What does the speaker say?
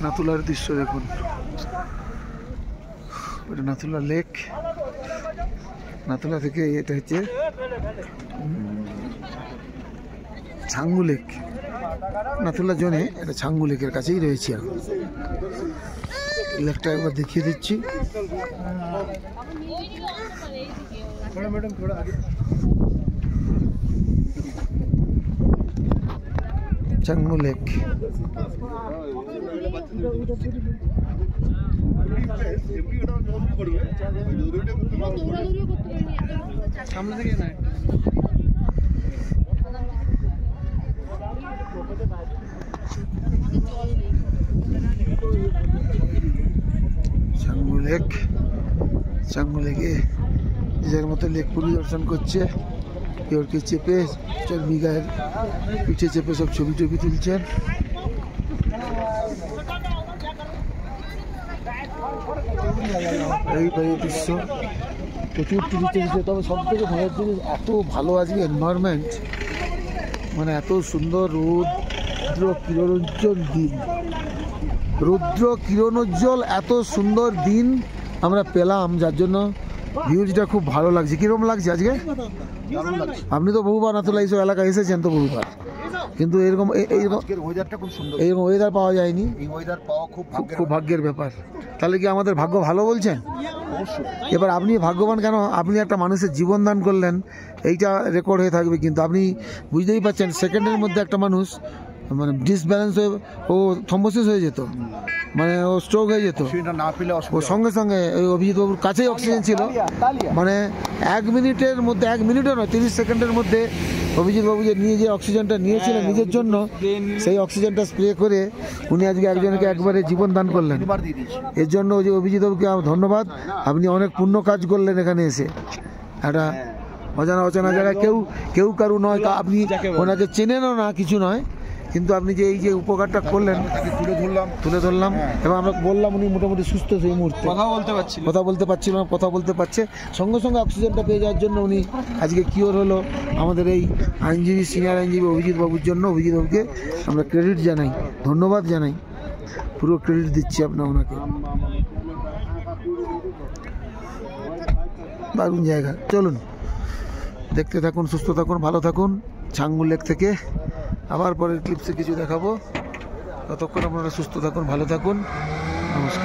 নাথুলার দৃশ্য দেখুন, ওটা নাথুলা লেক। নাথুলা থেকে এটা হচ্ছে ছাঙ্গু লেক। নাথুলা জোনে এটা ছাঙ্গু লেকের কাছেই রয়েছে। এখন লেকটা একবার দেখিয়ে দিচ্ছি। ছাঙ্গু লেক। ছাঙ্গু লেক, ছাঙ্গু লেকে নিজের মতো লেক পরিদর্শন করছে। কেউ কে চেপে চর্বিগায়ের পিঠে চেপে সব ছবি টবি তুলছেন। এই দৃশ্য প্রচুর টুরিস্ট এসেছে। তবে সব থেকে মজার জিনিস, এত ভালো আজকে এনভায়রনমেন্ট, মানে এত সুন্দর রৌদ্র কিরণোজ্জ্বল দিন, রৌদ্র কিরণোজ্জ্বল এত সুন্দর দিন আমরা পেলাম, যার জন্য ভিউজটা খুব ভালো লাগছে। কিরকম লাগছে আজকে? আপনি তো বহুবার নাথুলা এইসব এলাকায় এসেছেন তো বহুবার, কিন্তু এরকম এইরকম ওয়েদার পাওয়া যায়নি। খুব ভাগ্যের ব্যাপার। তাহলে কি আমাদের ভাগ্য ভালো বলছেন? এবার আপনি ভাগ্যবান কেন? আপনি একটা মানুষের জীবন দান করলেন, এইটা রেকর্ড হয়ে থাকবে। কিন্তু আপনি বুঝতেই পারছেন, সেকেন্ডের মধ্যে একটা মানুষ মানে ডিসব্যালেন্স হয়ে ও থম্বোসিস হয়ে যেত, মানে ও স্ট্রোক হয়ে যেত। ও সঙ্গে সঙ্গে ওই অভিজিৎ বাবুর কাছেই অক্সিজেন ছিল, মানে 1 মিনিটের মধ্যে, 1 মিনিটও নয় 30 সেকেন্ডের মধ্যে অভিজিৎ বাবু যে নিয়ে যে অক্সিজেনটা নিয়েছিলেন নিজের জন্য, সেই অক্সিজেনটা স্প্রে করে উনি আজকে একজনকে একবারে জীবন দান করলেন। এর জন্য যে অভিজিৎ বাবুকে ধন্যবাদ। আপনি অনেক পুণ্য কাজ করলেন এখানে এসে। একটা অজানা জায়গায় কেউ কারু নয়, আপনি ওনাকে চেনেনও না, কিছু নয়, কিন্তু আপনি যে এই যে উপকারটা করলেন তুলে ধরলাম এবং আমরা বললাম উনি মোটামুটি সুস্থ সেই মুহূর্তে কথা বলতে পারছে। সঙ্গে সঙ্গে অক্সিজেনটা পেয়ে যাওয়ার জন্য উনি আজকে কিওর হলো। আমাদের এই আইনজীবী, সিনিয়র আইনজীবী অভিজিৎ বাবুর জন্য অভিজিৎ বাবুকে আমরা ক্রেডিট জানাই, ধন্যবাদ জানাই, পুরো ক্রেডিট দিচ্ছি আপনার ওনাকে। দারুণ জায়গা। চলুন দেখতে থাকুন, সুস্থ থাকুন, ভালো থাকুন। ছাঙ্গু লেক থেকে আবার পরের ক্লিপসে কিছু দেখাবো। ততক্ষণ আপনারা সুস্থ থাকুন, ভালো থাকুন। নমস্কার।